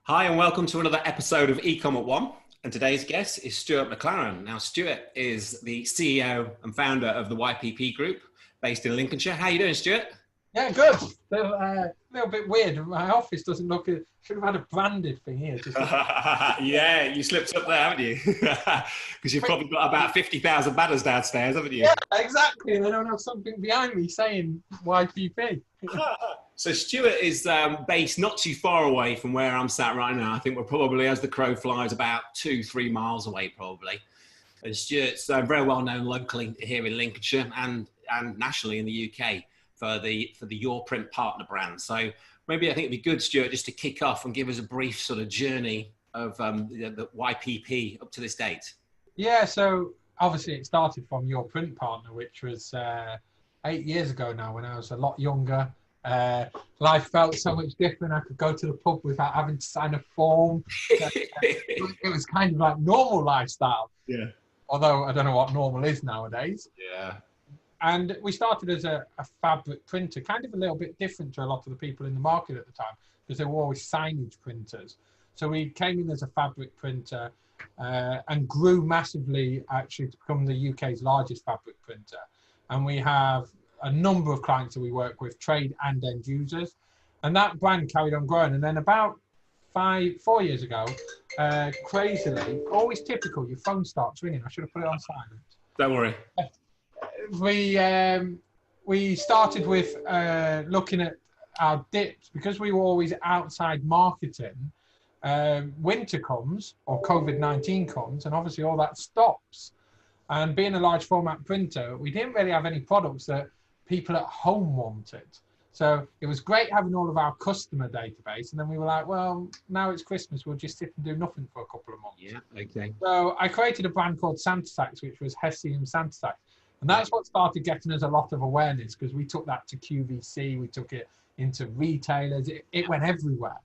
Hi and welcome to another episode of eCom at One. And today's guest is Stuart Maclaren. Now, Stuart is the CEO and founder of the YPP Group based in Lincolnshire. How are you doing, Stuart? Yeah, good. A little bit weird. My office doesn't look. Should have had a branded thing here. Yeah, you slipped up there, haven't you? Because you've probably got about 50,000 banners downstairs, haven't you? Yeah, exactly. And I don't have something behind me saying YPP. So Stuart is based not too far away from where I'm sat right now. I think we're probably, as the crow flies, about 2-3 miles away probably. And Stuart's very well known locally here in Lincolnshire and nationally in the UK for the Your Print partner brand. So maybe I think it'd be good, Stuart, just to kick off and give us a brief sort of journey of the YPP up to this date. Yeah, so obviously it started from Your Print partner, which was 8 years ago now when I was a lot younger. Life felt so much different. I could go to the pub without having to sign a form. It was kind of like normal lifestyle. Yeah. Although I don't know what normal is nowadays. Yeah. And we started as a fabric printer, kind of a little bit different to a lot of the people in the market at the time, because they were always signage printers. So we came in as a fabric printer and grew massively, actually, to become the UK's largest fabric printer. And we have a number of clients that we work with, trade and end users. And that brand carried on growing. And then about 4 years ago, crazily, always typical, your phone starts ringing. I should have put it on silent. Don't worry. We started with looking at our dips because we were always outside marketing. Winter comes or COVID-19 comes, and obviously all that stops. And being a large format printer, we didn't really have any products that people at home wanted. So it was great having all of our customer database. And then we were like, well, now it's Christmas, we'll just sit and do nothing for a couple of months. Yeah, okay. So I created a brand called Sanitiser, which was Hessian Sanitiser. And that's what started getting us a lot of awareness, because we took that to QVC, we took it into retailers, it went everywhere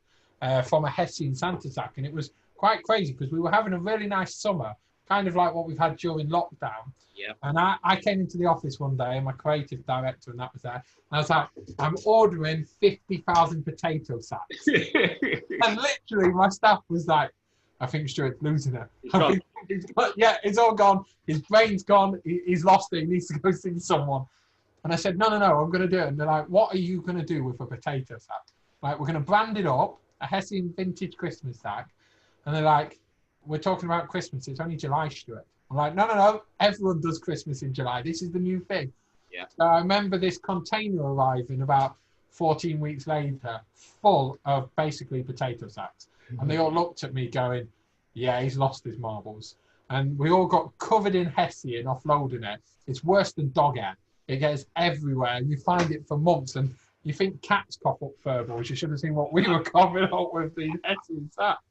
from a Hessian Sanitiser. And it was quite crazy because we were having a really nice summer, kind of like what we've had during lockdown. Yeah. And I came into the office one day, and my creative director, and that was there, and I was like, I'm ordering 50,000 potato sacks. And literally my staff was like, I think Stuart's losing it. Yeah, it's all gone. His brain's gone. He's lost it. He needs to go see someone. And I said, no, I'm going to do it. And they're like, what are you going to do with a potato sack? Like, we're going to brand it up, a Hessian vintage Christmas sack. And they're like, we're talking about Christmas. It's only July, Stuart. I'm like, no. Everyone does Christmas in July. This is the new thing. Yeah. So I remember this container arriving about 14 weeks later, full of basically potato sacks. And they all looked at me going, yeah, he's lost his marbles. And we all got covered in Hessian offloading it. It's worse than dog hair. It gets everywhere. And you find it for months. And you think cats cough up fur balls. You should have seen what we were coughing up with these Hessian sacks.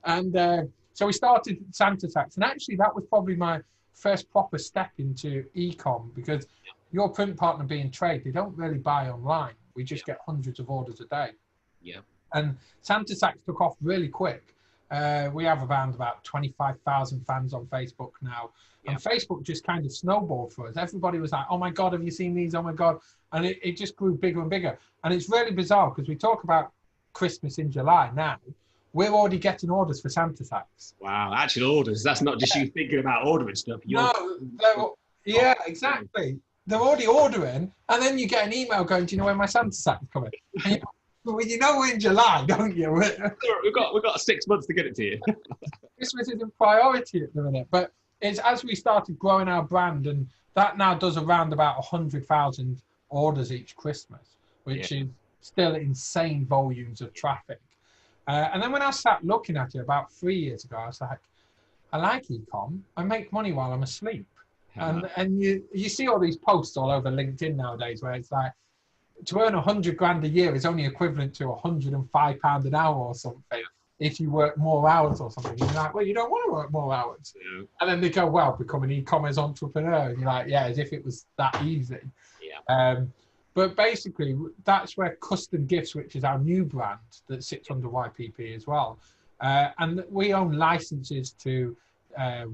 And so we started Santa Sacks. And actually, that was probably my first proper step into e-com, because Your Print partner being trade, they don't really buy online. We just get hundreds of orders a day. Yeah. And Santa Sacks took off really quick. We have around about 25,000 fans on Facebook now. Yeah. And Facebook just kind of snowballed for us. Everybody was like, oh my God, have you seen these? Oh my God. And it just grew bigger and bigger. And it's really bizarre because we talk about Christmas in July now. We're already getting orders for Santa Sacks. Wow, actual orders. That's not just you thinking about ordering stuff. Yeah, exactly. They're already ordering. And then you get an email going, do you know when my Santa Sack is coming? Well, you know we're in July, don't you? We've got 6 months to get it to you. Christmas is a priority at the minute, but it's as we started growing our brand, and that now does around about 100,000 orders each Christmas, which is still insane volumes of traffic. And then when I sat looking at it about 3 years ago, I was like, I like e-com. I make money while I'm asleep. And you see all these posts all over LinkedIn nowadays where it's like, to earn 100 grand a year is only equivalent to £105 an hour or something if you work more hours or something. You're like, well, you don't want to work more hours. Yeah. And then they go, well, become an e-commerce entrepreneur. And you're like, yeah, as if it was that easy. Yeah. But basically, that's where Custom Gifts, which is our new brand that sits under YPP as well. And we own licenses to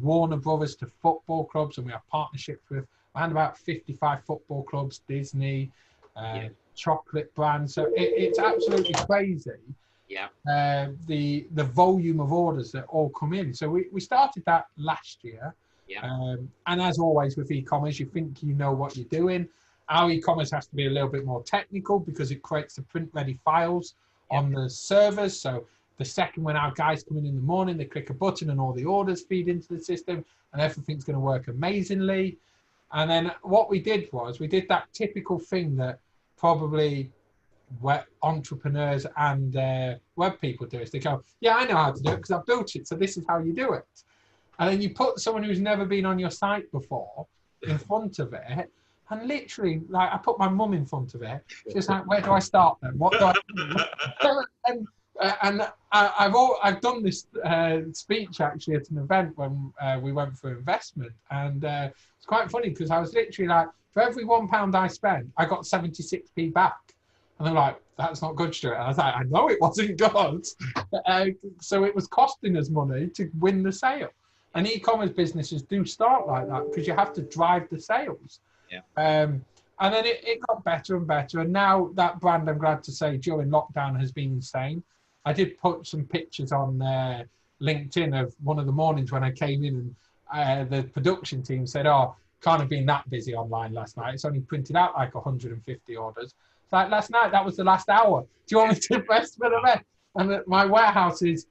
Warner Brothers, to football clubs, and we have partnerships with around about 55 football clubs, Disney, chocolate brands. So it's absolutely crazy. the volume of orders that all come in. So we started that last year. And as always with e-commerce, you think you know what you're doing. Our e-commerce has to be a little bit more technical because it creates the print-ready files on the servers. So the second when our guys come in the morning, they click a button and all the orders feed into the system and everything's going to work amazingly. And then what we did was we did that typical thing that probably web entrepreneurs and web people do is they go, yeah, I know how to do it because I've built it. So this is how you do it. And then you put someone who's never been on your site before in front of it. And literally, like, I put my mum in front of it. She's like, where do I start then? What do I do? And I've done this speech actually at an event when we went for investment. And it's quite funny because I was literally like, for every £1 I spent, I got 76p back. And they're like, that's not good, Stuart. And I was like, I know it wasn't good. So it was costing us money to win the sale. And e-commerce businesses do start like that because you have to drive the sales. And then it got better and better. And now that brand, I'm glad to say, during lockdown has been insane. I did put some pictures on LinkedIn of one of the mornings when I came in and the production team said, oh, can't have been that busy online last night. It's only printed out like 150 orders. It's like last night, that was the last hour. Do you want me to invest for the rest? And my warehouse is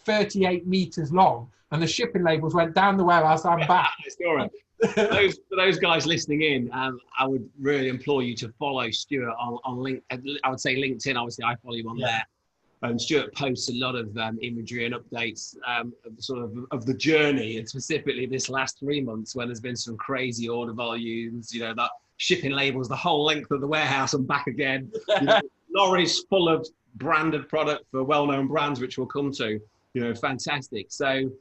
38 meters long. And the shipping labels went down the warehouse. I'm back. For those guys listening in, I would really implore you to follow Stuart on LinkedIn. I would say LinkedIn. Obviously, I follow you on there. And Stuart posts a lot of imagery and updates of the journey, and specifically this last 3 months when there's been some crazy order volumes. You know, that shipping labels the whole length of the warehouse and back again. You know, lorries full of branded product for well-known brands, which we'll come to. You know, fantastic. So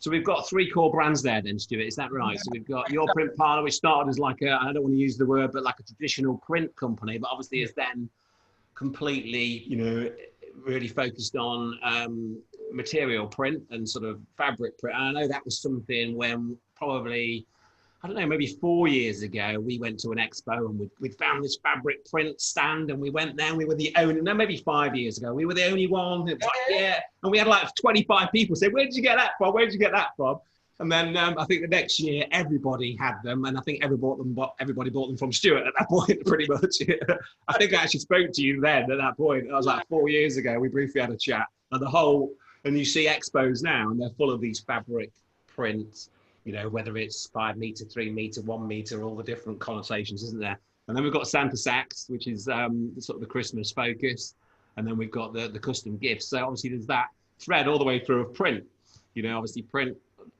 we've got 3 core brands there then, Stuart, is that right? So we've got your print parlour, which started as like a, I don't want to use the word, but like a traditional print company, but obviously is then completely, you know, really focused on material print and sort of fabric print. And I know that was something when probably, I don't know, maybe 4 years ago, we went to an expo and we found this fabric print stand and we went there and we were the only, no, maybe 5 years ago, we were the only one. It was like, yeah. And we had like 25 people say, where did you get that from? Where did you get that from? And then I think the next year, everybody had them. And I think everybody bought them from Stuart at that point, pretty much. I think I actually spoke to you then at that point. That was like 4 years ago. We briefly had a chat. And you see expos now and they're full of these fabric prints. You know, whether it's 5 meter, 3 meter, 1 meter, all the different connotations, isn't there? And then we've got Santa Sacks, which is sort of the Christmas focus. And then we've got the custom gifts. So obviously there's that thread all the way through of print. You know, obviously print,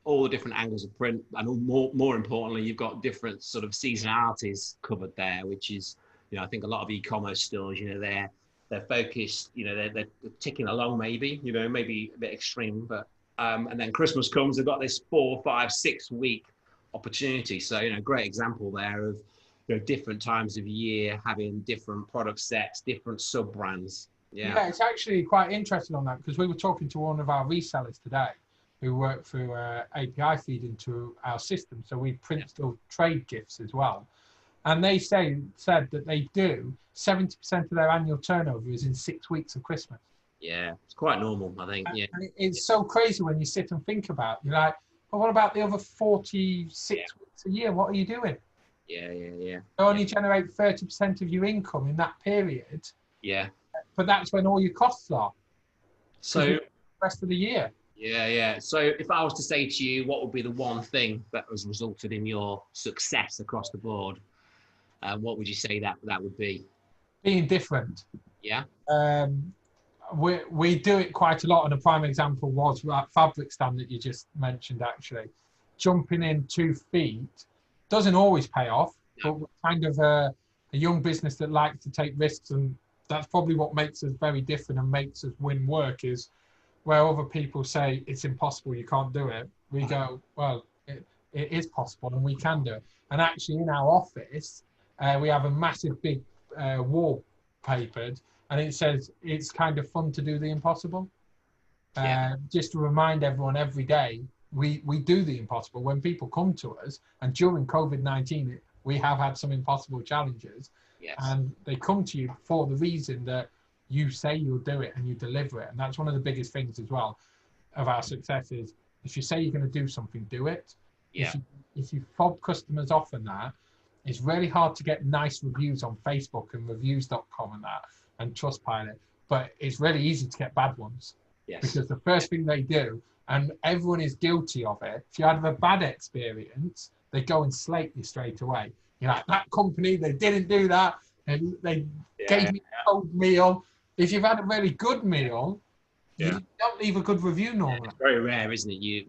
all the different angles of print. And more importantly, you've got different sort of seasonalities covered there, which is, you know, I think a lot of e-commerce stores, you know, they're focused, you know, they're ticking along maybe, you know, maybe a bit extreme, but and then Christmas comes, they've got this 4, 5, 6 week opportunity. So, you know, great example there of, you know, different times of year having different product sets, different sub brands. Yeah, it's actually quite interesting on that because we were talking to one of our resellers today who work through API feed into our system. So we print still trade gifts as well. And they said that they do 70% of their annual turnover is in 6 weeks of Christmas. Yeah, it's quite normal, I think. Yeah, and it's so crazy when you sit and think about it. You're like, well, what about the other 46 weeks a year? What are you doing? Yeah. You only generate 30% of your income in that period. Yeah. But that's when all your costs are. So the rest of the year. Yeah. So if I was to say to you, what would be the one thing that has resulted in your success across the board? What would you say that would be? Being different. Yeah. We do it quite a lot, and a prime example was that fabric stand that you just mentioned. Actually, jumping in 2 feet doesn't always pay off, but we're kind of a young business that likes to take risks, and that's probably what makes us very different and makes us win work. Is where other people say it's impossible, you can't do it. We go, well, it is possible, and we can do it. And actually, in our office, we have a massive big wall papered. And it says it's kind of fun to do the impossible. Just to remind everyone every day, we do the impossible. When people come to us, and during COVID-19, we have had some impossible challenges. Yes. And they come to you for the reason that you say you'll do it and you deliver it. And that's one of the biggest things as well of our success is if you say you're going to do something, do it. Yeah. If you fob customers off on that, it's really hard to get nice reviews on Facebook and reviews.com and that and Trustpilot, but it's really easy to get bad ones. Yes. Because the first thing they do, and everyone is guilty of it, if you have a bad experience, they go and slate you straight away. You're like, that company, they didn't do that, and they gave me a cold meal. If you've had a really good meal, you don't leave a good review normally. It's very rare, isn't it?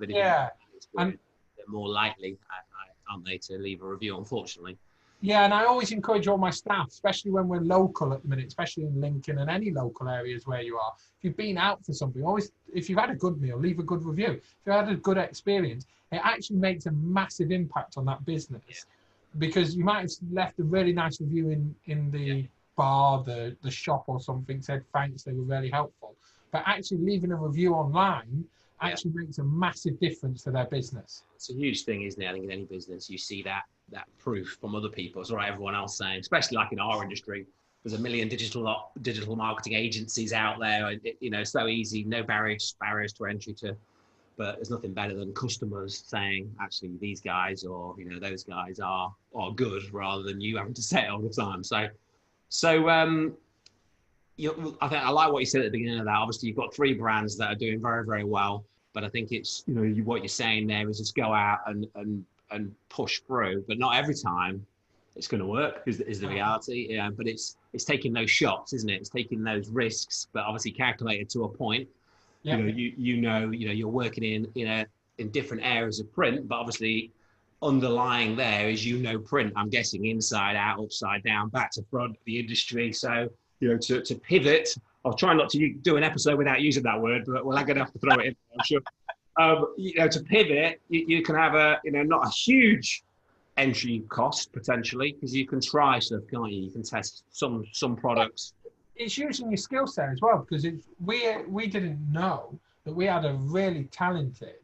And they're more likely, aren't they, to leave a review, unfortunately. Yeah, and I always encourage all my staff, especially when we're local at the minute, especially in Lincoln and any local areas where you are. If you've been out for something, always, if you've had a good meal, leave a good review. If you've had a good experience, it actually makes a massive impact on that business. Yeah. Because you might have left a really nice review in the bar, the shop or something, said thanks, they were really helpful. But actually leaving a review online actually makes a massive difference for their business. It's a huge thing, isn't it? I think in any business, you see that proof from other people. It's all right, everyone else saying, especially like in our industry, there's a million digital marketing agencies out there. So easy, no barriers to entry to, but there's nothing better than customers saying, actually, these guys or those guys are good, rather than you having to say it all the time. So I think I like what you said at the beginning of that. Obviously, you've got 3 brands that are doing very, very well, but I think it's what you're saying there is just go out and push through, but not every time it's going to work is the reality. But it's taking those shots, isn't it? It's taking those risks, but obviously calculated to a point. Yeah. You're working in different areas of print, but obviously underlying there is print. I'm guessing inside out, upside down, back to front of the industry. So to pivot. I'll try not to do an episode without using that word, but we're going to have to throw it in, I'm sure. To pivot, you can have not a huge entry cost potentially, because you can try stuff, can't you? You can test some products. It's using your skill set as well, because we didn't know that we had a really talented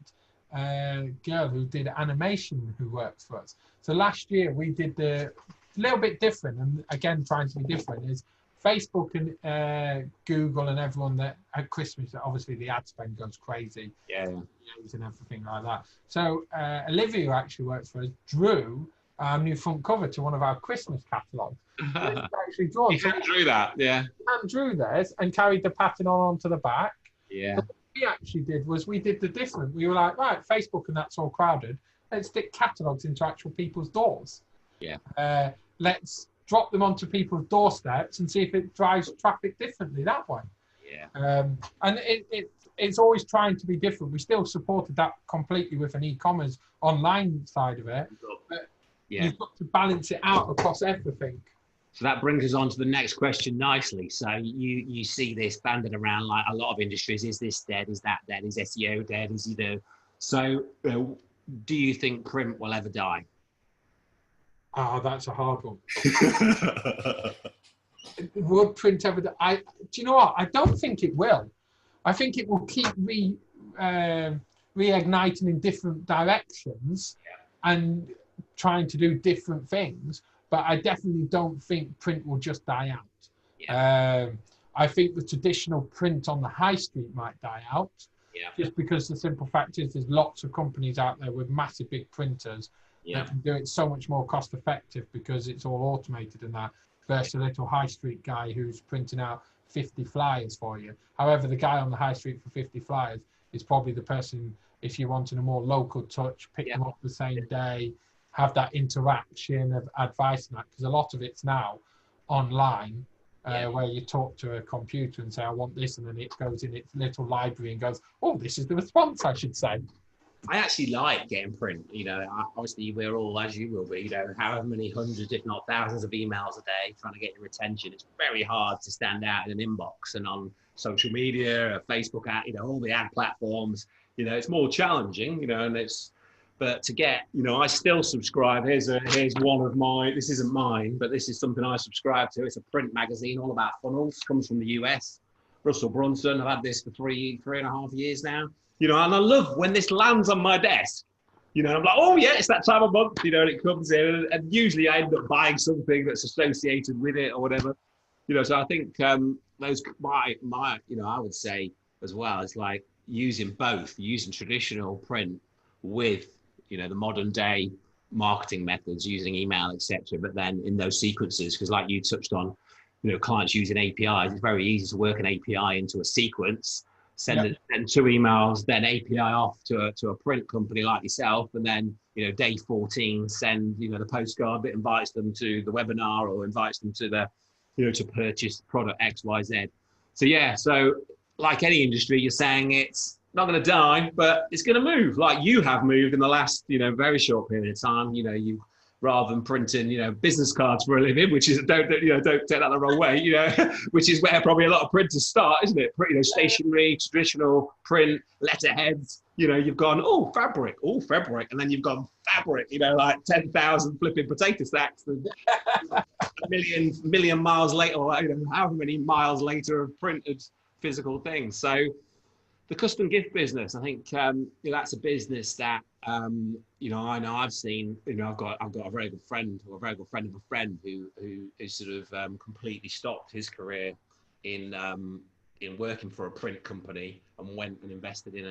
girl who did animation who worked for us. So last year we did a little bit different, and again trying to be different is Facebook and Google and everyone that at Christmas, obviously the ad spend goes crazy. Yeah. And everything like that. So Olivia, who actually works for us, drew our new front cover to one of our Christmas catalogues. Actually drawn. He drew that, yeah. And drew theirs and carried the pattern onto the back. Yeah. But what we actually did was we did the different. We were like, right, Facebook and that's all crowded. Let's stick catalogues into actual people's doors. Yeah. Let's drop them onto people's doorsteps and see if it drives traffic differently that way. Yeah. And it's always trying to be different. We still supported that completely with an e-commerce online side of it. But you've got to balance it out across everything. So that brings us on to the next question nicely. So you see this banded around like a lot of industries. Is this dead? Is that dead? Is SEO dead? So do you think print will ever die? Oh, that's a hard one. Would print ever die? Do you know what? I don't think it will. I think it will keep reigniting in different directions and trying to do different things. But I definitely don't think print will just die out. Yeah. I think the traditional print on the high street might die out. Yeah. Just because the simple fact is there's lots of companies out there with massive big printers that can do it so much more cost effective because it's all automated and that, versus a little high street guy who's printing out 50 flyers for you. However, the guy on the high street for 50 flyers is probably the person, if you're wanting a more local touch, pick them up the same day, have that interaction of advice and that, because a lot of it's now online, where you talk to a computer and say, I want this, and then it goes in its little library and goes, oh, this is the response, I should say. I actually like getting print. Obviously we're all, as you will be, however many hundreds, if not thousands of emails a day trying to get your attention. It's very hard to stand out in an inbox and on social media, Facebook ad, all the ad platforms. It's more challenging, but to get, I still subscribe. Here's one of my, this isn't mine, but this is something I subscribe to. It's a print magazine all about funnels, comes from the US. Russell Brunson. I've had this for 3.5 years now. And I love when this lands on my desk. I'm like, oh yeah, it's that time of month, and it comes in, and usually I end up buying something that's associated with it or whatever. So I think those my I would say as well, it's like using traditional print with the modern day marketing methods, using email, etc. But then in those sequences, because like you touched on, clients using APIs, it's very easy to work an API into a sequence, send two emails, then API off to a print company like yourself, and then day 14 send the postcard that invites them to the webinar or invites them to the to purchase product XYZ. So like any industry, you're saying it's not going to die, but it's going to move. Like you have moved in the last very short period of time. You rather than printing business cards for a living, which is don't take that the wrong way, which is where probably a lot of printers start, isn't it? Stationery, traditional print, letterheads. You've gone fabric, and then you've gone fabric. Like 10,000 flipping potato sacks, and a million miles later, or however many miles later of printed physical things. So the custom gift business, I think that's a business that I know I've seen. I've got a very good friend, or a very good friend of a friend who is sort of completely stopped his career in working for a print company and went and invested in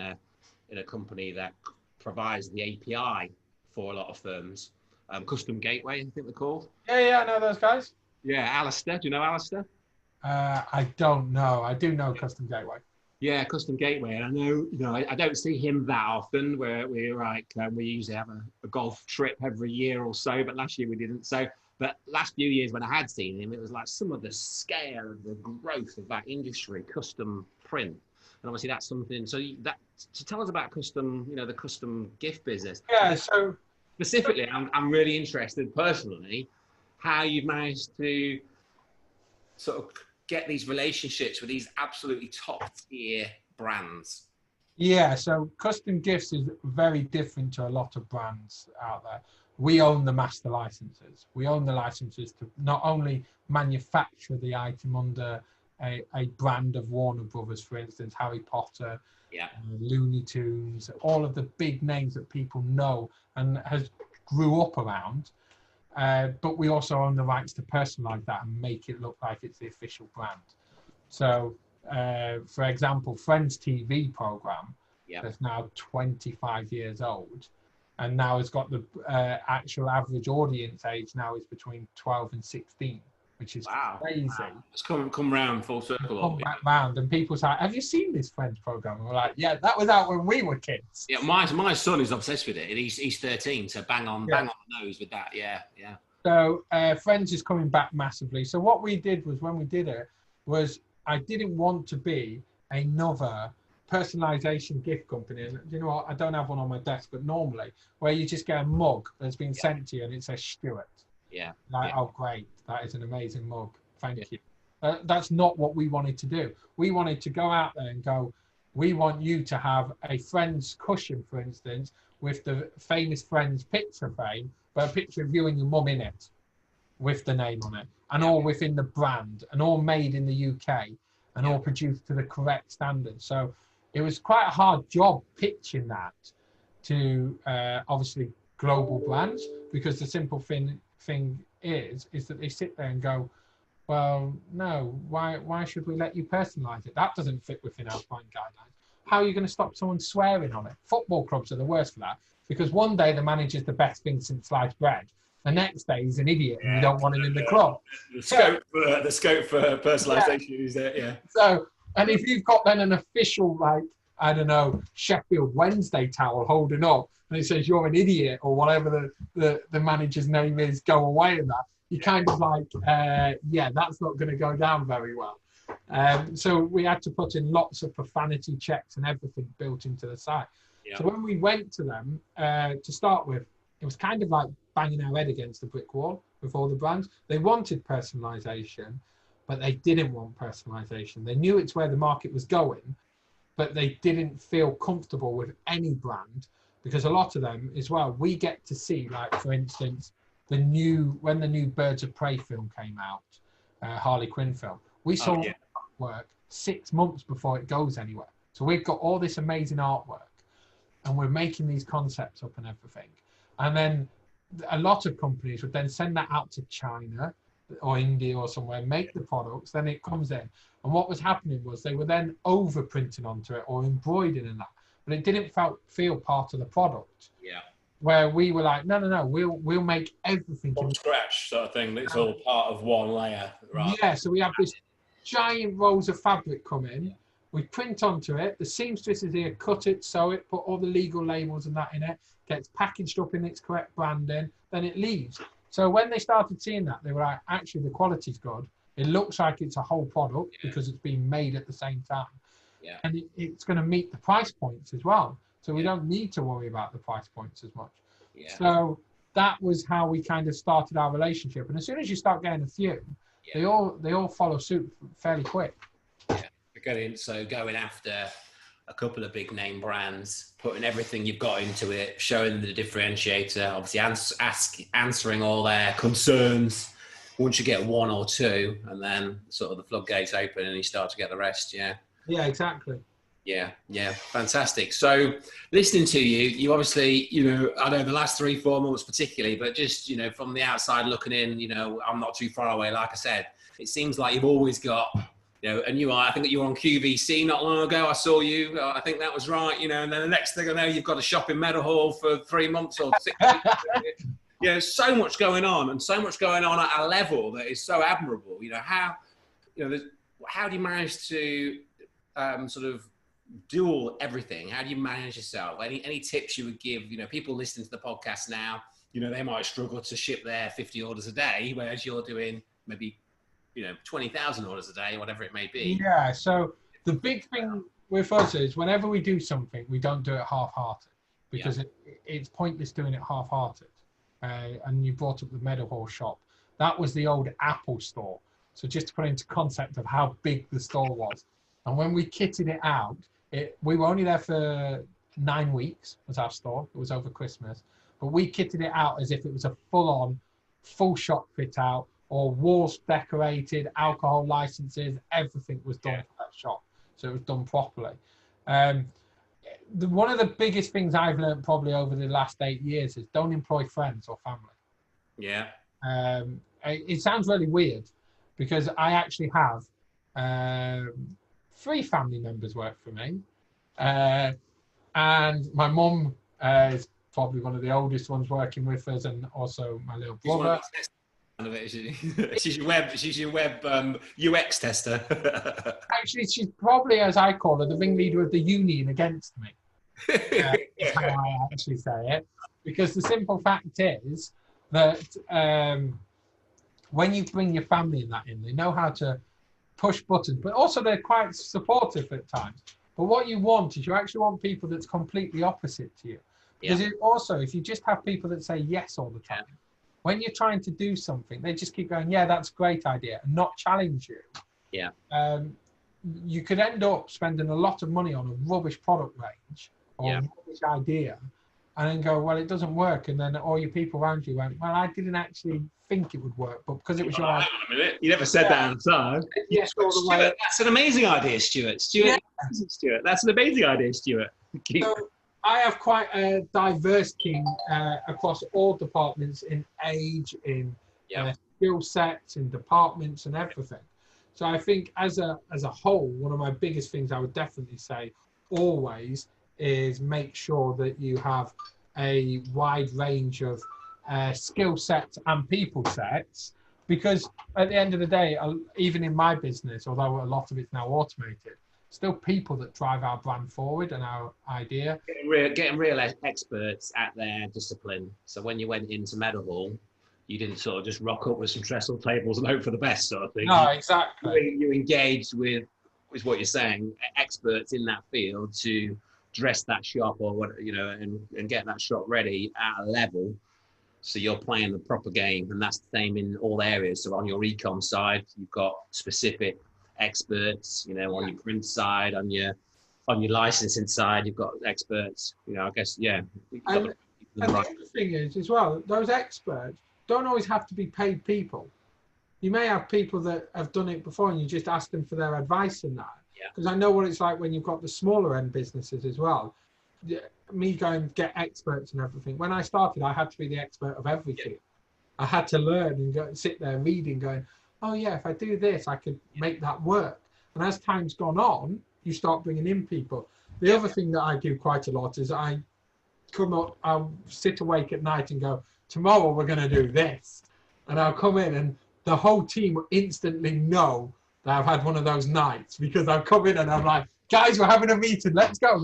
a company that provides the API for a lot of firms. Custom Gateway, I think they're called. Yeah, I know those guys. Yeah, Alistair. Do you know Alistair? I don't know. I do know Custom Gateway. Yeah, Custom Gateway, and I know, I don't see him that often. Where we usually have a golf trip every year or so, but last year we didn't. So, but last few years when I had seen him, it was like some of the scale of the growth of that industry, custom print, and obviously that's something. So tell us about custom, the custom gift business. Yeah. So specifically, I'm really interested personally how you've managed to sort of get these relationships with these absolutely top tier brands. Yeah, so custom gifts is very different to a lot of brands out there. We own the master licenses. We own the licenses to not only manufacture the item under a brand of Warner Brothers, for instance, Harry Potter, Looney Tunes, all of the big names that people know and has grew up around. But we also own the rights to personalize that and make it look like it's the official brand. So, for example, Friends TV program that's now 25 years old, and now has got the actual average audience age now is between 12 and 16, which is crazy. Wow. It's come round full circle. Come back round, and people say, "Have you seen this Friends program?" And we're like, "Yeah, that was out when we were kids." Yeah, my son is obsessed with it. He's 13, so bang on the nose with that. Yeah. So Friends is coming back massively. So what we did was, when we did it, was I didn't want to be another personalization gift company. And you know what? I don't have one on my desk, but normally where you just get a mug that's been sent to you and it says Stuart. Oh, great. That is an amazing mug. Thank you. That's not what we wanted to do. We wanted to go out there and go, we want you to have a Friends cushion, for instance, with the famous Friends picture frame, but a picture of you and your mum in it with the name on it, and all within the brand, and all made in the UK, and all produced to the correct standards. So it was quite a hard job pitching that to obviously global brands, because the simple thing is that they sit there and go, well, no, why should we let you personalize it? That doesn't fit within our brand guidelines. How are you going to stop someone swearing on it? Football clubs are the worst for that, because one day the manager's the best thing since sliced bread. The next day he's an idiot and you don't want him in the club. The scope for personalisation is there, So, and if you've got then an official, like, I don't know, Sheffield Wednesday towel holding up and it says you're an idiot or whatever the manager's name is, go away, and that, you're kind of like, that's not going to go down very well. So we had to put in lots of profanity checks and everything built into the site. So when we went to them, to start with, it was kind of like banging our head against the brick wall with all the brands. They wanted personalization, but they didn't want personalization. They knew it's where the market was going, but they didn't feel comfortable with any brand, because a lot of them as well, we get to see, like, for instance, when the new Birds of Prey film came out, Harley Quinn film, we saw artwork 6 months before it goes anywhere. So we've got all this amazing artwork and we're making these concepts up and everything. And then a lot of companies would then send that out to China, or India or somewhere make the products, then it comes in. And what was happening was they were then overprinting onto it or embroidering in that, but it didn't feel part of the product. Yeah. Where we were like, no, we'll make everything from scratch, sort of thing. It's all part of one layer. Right. Yeah, so we have this giant rolls of fabric come in. We print onto it. The seamstress is here, cut it, sew it, put all the legal labels and that in it, gets packaged up in its correct branding, then it leaves. So when they started seeing that, they were like, actually, the quality's good. It looks like it's a whole product because it's being made at the same time. Yeah. And it's going to meet the price points as well. So we don't need to worry about the price points as much. Yeah. So that was how we kind of started our relationship. And as soon as you start getting a few, they all follow suit fairly quick. Yeah. Going after a couple of big name brands, putting everything you've got into it, showing the differentiator, obviously answering all their concerns. Once you get one or two, and then sort of the floodgates open and you start to get the rest. Yeah. Yeah, exactly. Yeah, fantastic. So listening to you obviously, I know the last 3-4 months particularly, but just, from the outside looking in, I'm not too far away. Like I said, it seems like you've always got, a new eye. I think that you were on QVC not long ago. I saw you. I think that was right, and then the next thing I know, you've got a shop in Meadowhall for 3 months or 6 weeks. So much going on, and so much going on at a level that is so admirable. How do you manage to sort of do everything? How do you manage yourself? Any tips you would give? People listening to the podcast now, they might struggle to ship their 50 orders a day, whereas you're doing maybe 20,000 orders a day, whatever it may be. Yeah. So the big thing with us is whenever we do something, we don't do it half-hearted, because it's pointless doing it half-hearted. And you brought up the Meadowhall shop. That was the old Apple store. So just to put into concept of how big the store was. And when we kitted it out, we were only there for 9 weeks, was our store. It was over Christmas. But we kitted it out as if it was a full-on, full shop fit out, or walls decorated, alcohol licenses, everything was done for that shop. So it was done properly. One of the biggest things I've learned probably over the last 8 years is don't employ friends or family. Yeah. It sounds really weird because I actually have 3 family members work for me. And my mum is probably one of the oldest ones working with us, and also my little brother. She's your web UX tester. Actually, she's probably, as I call her, the ringleader of the union against me. Is how I actually say it. Because the simple fact is that when you bring your family in that in, they know how to push buttons, but also they're quite supportive at times. But what you want is you actually want people that's completely opposite to you. Because if you just have people that say yes all the time, when you're trying to do something, they just keep going, yeah, that's a great idea, and not challenge you. Yeah. You could end up spending a lot of money on a rubbish product range or a rubbish idea, and then go, well, it doesn't work. And then all your people around you went, well, I didn't actually think it would work, but because it was your idea. Hang on a minute. You never said that at the time. Yes, Stuart, that's an amazing idea, Stuart. Stuart, that's an amazing idea, Stuart. So I have quite a diverse team across all departments in age, in skill sets, in departments and everything. So I think as a whole, one of my biggest things I would definitely say always is make sure that you have a wide range of skill sets and people sets, because at the end of the day, even in my business, although a lot of it's now automated, still people that drive our brand forward and our idea. Getting real experts at their discipline. So when you went into Meadowhall, you didn't sort of just rock up with some trestle tables and hope for the best sort of thing. No, exactly. You engaged with what you're saying, experts in that field to dress that shop or what, and get that shop ready at a level. So you're playing the proper game, and that's the same in all areas. So on your e-com side, you've got specific experts, on your print side, on your licensing side, you've got experts, I guess, And the other thing is as well, those experts don't always have to be paid people. You may have people that have done it before and you just ask them for their advice in that. Because I know what it's like when you've got the smaller end businesses as well. Me going to get experts and everything. When I started, I had to be the expert of everything. I had to learn and go sit there reading, going, oh yeah, if I do this, I could make that work. And as time's gone on, you start bringing in people. The other thing that I do quite a lot is I come up, I'll sit awake at night and go, tomorrow we're going to do this. And I'll come in and the whole team will instantly know that I've had one of those nights, because I've come in and I'm like, guys, we're having a meeting. Let's go.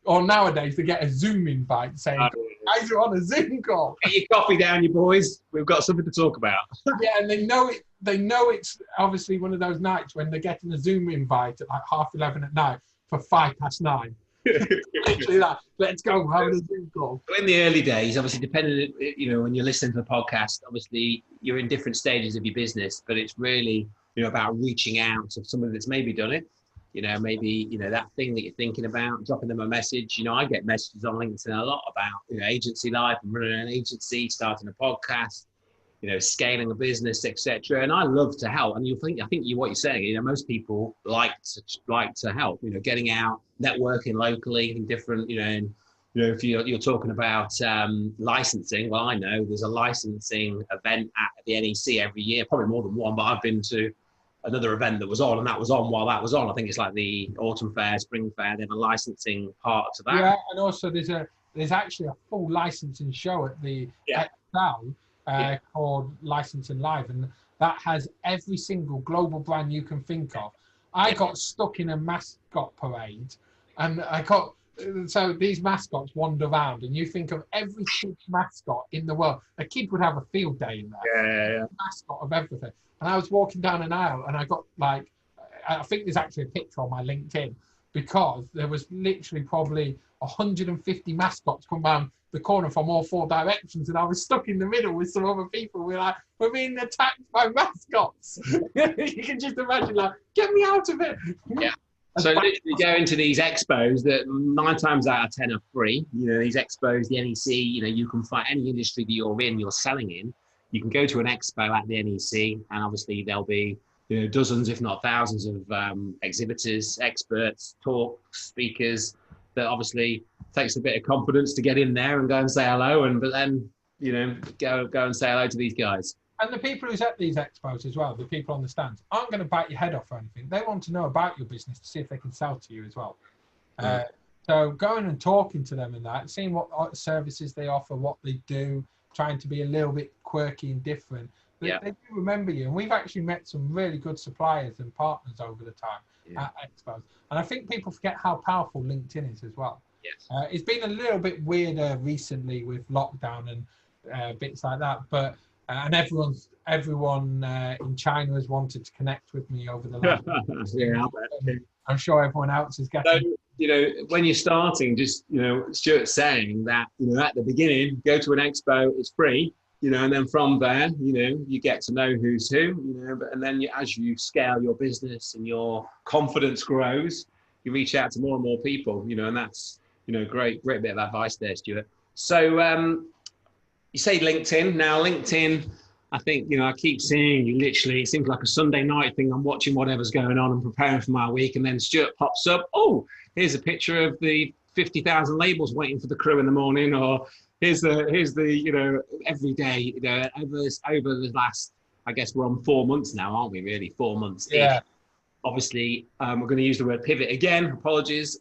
Or nowadays they get a Zoom invite saying, guys are on a Zoom call. Get your coffee down, you boys. We've got something to talk about. Yeah, and they know it. They know it's obviously one of those nights when they're getting a Zoom invite at like 11:30 at night for 9:05. Literally that. Let's go. We're having a Zoom call. In the early days, obviously, depending, when you're listening to the podcast, obviously you're in different stages of your business, but it's really, about reaching out to someone that's maybe done it. Maybe, that thing that you're thinking about, dropping them a message. I get messages on LinkedIn a lot about, agency life and running an agency, starting a podcast, scaling a business, etc. And I love to help. And I think what you're saying, most people like to help, getting out, networking locally in different, if you're talking about licensing, well, I know there's a licensing event at the NEC every year, probably more than one, but I've been to another event that was on, and that was on while that was on. I think it's like the autumn fair, spring fair. They have a licensing part to that. Yeah, and also there's actually a full licensing show at the Excel called Licensing Live, and that has every single global brand you can think of. I got stuck in a mascot parade, and so these mascots wander around, and you think of every kid mascot in the world. A kid would have a field day in there. Yeah. Mascot of everything. And I was walking down an aisle and I got I think there's actually a picture on my LinkedIn, because there was literally probably 150 mascots come around the corner from all 4 directions, and I was stuck in the middle with some other people. We're being attacked by mascots. You can just imagine, get me out of it. Yeah. So literally go into these expos that 9 times out of 10 are free. These expos, the NEC, you can find any industry that you're selling in. You can go to an expo at the NEC, and obviously there'll be dozens, if not thousands, of exhibitors, experts, talk speakers. That obviously takes a bit of confidence to get in there and go and say hello, but then go and say hello to these guys. And the people who's at these expos as well, the people on the stands, aren't going to bite your head off or anything. They want to know about your business to see if they can sell to you as well. So going and talking to them and that, seeing what services they offer, what they do, trying to be a little bit quirky and different. They do remember you. And we've actually met some really good suppliers and partners over the time at expos. And I think people forget how powerful LinkedIn is as well. Yes. It's been a little bit weirder recently with lockdown and bits like that, but and everyone in China has wanted to connect with me over the last I'm sure everyone else is getting. So, when you're starting, just, Stuart's saying that, at the beginning, go to an expo, it's free, and then from there, you get to know who's who, and then as you scale your business and your confidence grows, you reach out to more and more people, and that's, great bit of advice there, Stuart. So, you say LinkedIn. Now, LinkedIn, I think, I keep seeing you literally, it seems like a Sunday night thing. I'm watching whatever's going on and preparing for my week. And then Stuart pops up. Oh, here's a picture of the 50,000 labels waiting for the crew in the morning. Or here's the every day, over the last, I guess we're on 4 months now, aren't we really? 4 months. Yeah. Obviously, we're going to use the word pivot again. Apologies.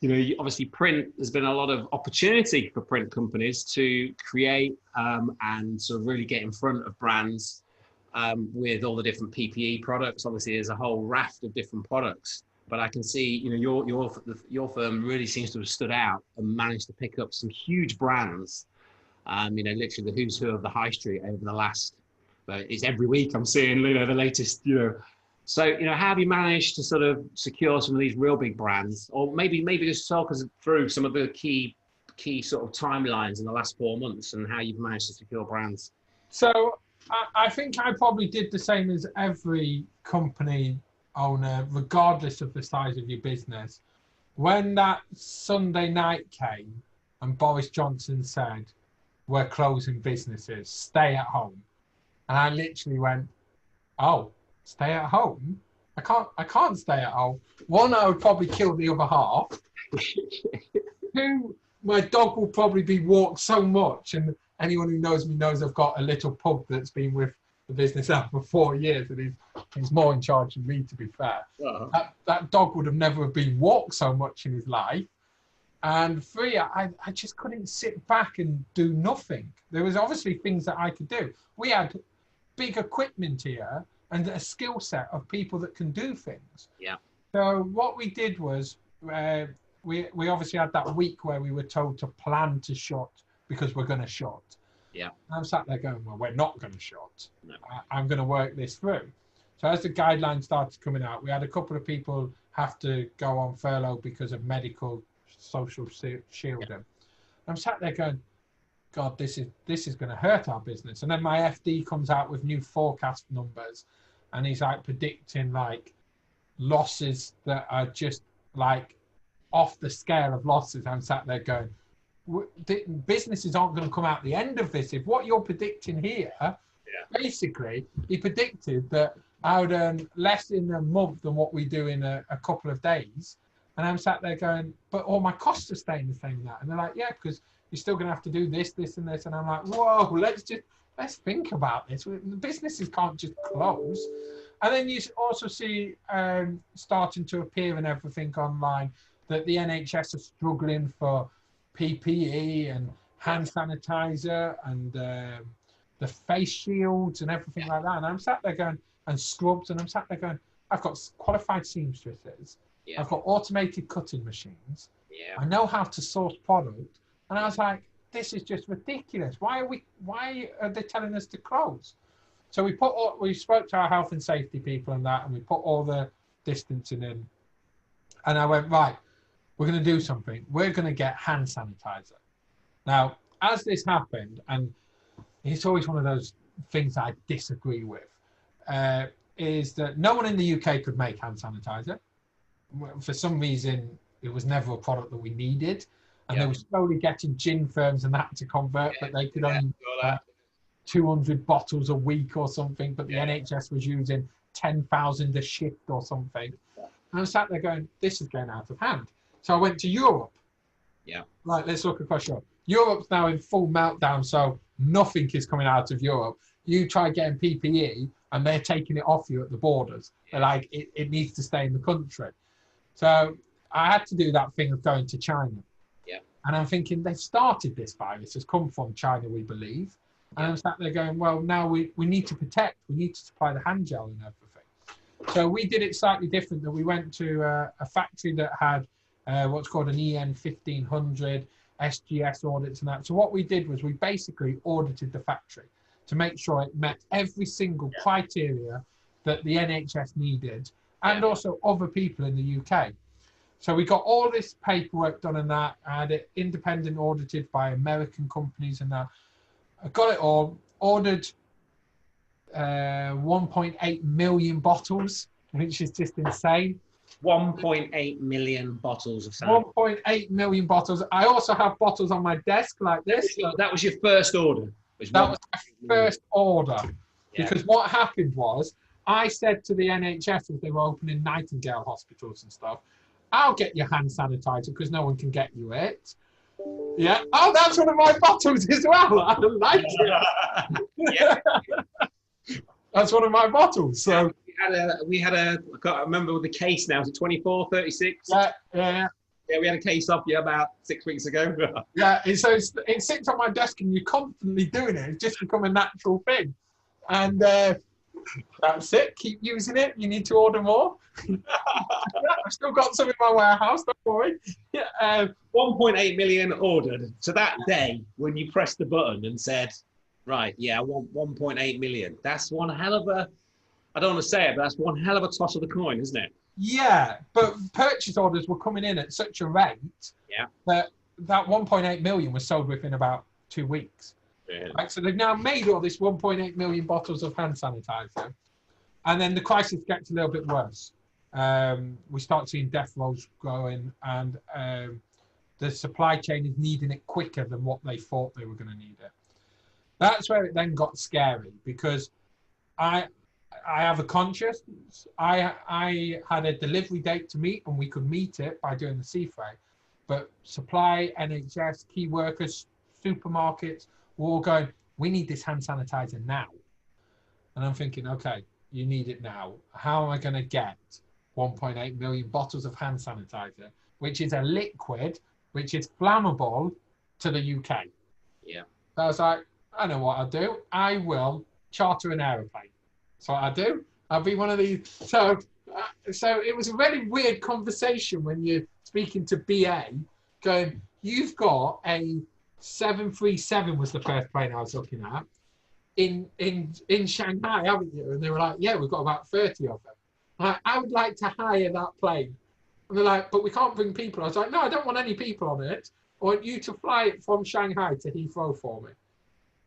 Obviously print, there's been a lot of opportunity for print companies to create and sort of really get in front of brands with all the different PPE products. Obviously, there's a whole raft of different products, but I can see, your firm really seems to have stood out and managed to pick up some huge brands. Literally the who's who of the high street over the last, it's every week I'm seeing, the latest, So, how have you managed to sort of secure some of these real big brands, or maybe just talk us through some of the key sort of timelines in the last 4 months and how you've managed to secure brands? So I think I probably did the same as every company owner, regardless of the size of your business. When that Sunday night came and Boris Johnson said, we're closing businesses, stay at home. And I literally went, oh, stay at home? I can't stay at home. One, I would probably kill the other half. Two, my dog will probably be walked so much and anyone who knows me knows I've got a little pug that's been with the business now for 4 years, and he's more in charge than me, to be fair. That dog would have never have been walked so much in his life. And 3, I just couldn't sit back and do nothing. There was obviously things that I could do. We had big equipment here and a skill set of people that can do things. Yeah. So what we did was we obviously had that week where we were told to plan to shut because we're going to shut. Yeah. I'm sat there going, well, we're not going to shut. No. I'm going to work this through. So as the guidelines started coming out, we had a couple of people have to go on furlough because of medical social shielding. Yeah. I'm sat there going, God, this is going to hurt our business. And then my FD comes out with new forecast numbers, and he's like predicting like losses that are just like off the scale of losses. I'm sat there going, businesses aren't going to come out the end of this. If what you're predicting here, basically, he predicted that I would earn less in a month than what we do in a couple of days. And I'm sat there going, but all my costs are staying the same now. And they're like, yeah, because you're still going to have to do this, this, and this. And I'm like, whoa, let's think about this. The businesses can't just close. And then you also see starting to appear and everything online that the NHS are struggling for PPE and hand sanitizer and the face shields and everything like that. And I'm sat there going, and scrubs, and I'm sat there going, I've got qualified seamstresses. Yeah. I've got automated cutting machines. Yeah. I know how to source product. And I was like, this is just ridiculous. Why are they telling us to close? So we spoke to our health and safety people and that, and we put all the distancing in. And I went, right, we're going to do something. We're going to get hand sanitizer. Now, as this happened, and it's always one of those things I disagree with, is that no one in the UK could make hand sanitizer. For some reason, it was never a product that we needed. And they were slowly getting gin firms and that to convert, but they could only 200 bottles a week or something. But the NHS was using 10,000 a shift or something. And I sat there going, this is going out of hand. So I went to Europe. Yeah. Right, let's look across Europe. Europe's now in full meltdown, so nothing is coming out of Europe. You try getting PPE, and they're taking it off you at the borders. They're like, it needs to stay in the country. So I had to do that thing of going to China. Yeah. And I'm thinking, they've started this virus. It's come from China, we believe. And I'm sat there going, well, now we need to protect. We need to supply the hand gel and everything. So we did it slightly different. That we went to a factory that had what's called an EN 1500, SGS audits and that. So what we did was we basically audited the factory to make sure it met every single criteria that the NHS needed, and also other people in the UK. So we got all this paperwork done and that. I had it independent audited by American companies and that. I got it all, ordered 1.8 million bottles, which is just insane. 1.8 million bottles of sanitizer. 1.8 million bottles. I also have bottles on my desk like this. That was your first order? That was my first order. Because what happened was, I said to the NHS as they were opening Nightingale hospitals and stuff, I'll get your hand sanitizer because no one can get you it. Yeah. Oh, that's one of my bottles as well. I like it. That's one of my bottles. So we had a I can't remember the case now. Is it 24, 36? Yeah, we had a case up about 6 weeks ago. So it sits on my desk and you're constantly doing it. It's just become a natural thing. And that's it. Keep using it. You need to order more. I've still got some in my warehouse. Don't worry. 1.8 million ordered. So that day when you pressed the button and said, right, I want 1.8 million. That's one hell of a, I don't want to say it, but that's one hell of a toss of the coin, isn't it? Yeah, but purchase orders were coming in at such a rate that 1.8 million was sold within about 2 weeks. Yeah. Right, so they've now made all this 1.8 million bottles of hand sanitizer, and then the crisis gets a little bit worse. We start seeing death rolls growing, and the supply chain is needing it quicker than what they thought they were going to need it. That's where it then got scary, because I have a conscience. I had a delivery date to meet, and we could meet it by doing the sea freight. But supply, NHS, key workers, supermarkets, we're all going, we need this hand sanitizer now. And I'm thinking, okay, you need it now. How am I going to get 1.8 million bottles of hand sanitizer, which is a liquid, which is flammable, to the UK? Yeah. So I was like, I know what I'll do. I will charter an aeroplane. So what I do, I'll be one of these. So it was a really weird conversation when you're speaking to BA, going, you've got a 737 was the first plane I was looking at in Shanghai, haven't you? And they were like, yeah, we've got about 30 of them. Like, I would like to hire that plane. And they're like, but we can't bring people. I was like, no, I don't want any people on it. I want you to fly it from Shanghai to Heathrow for me.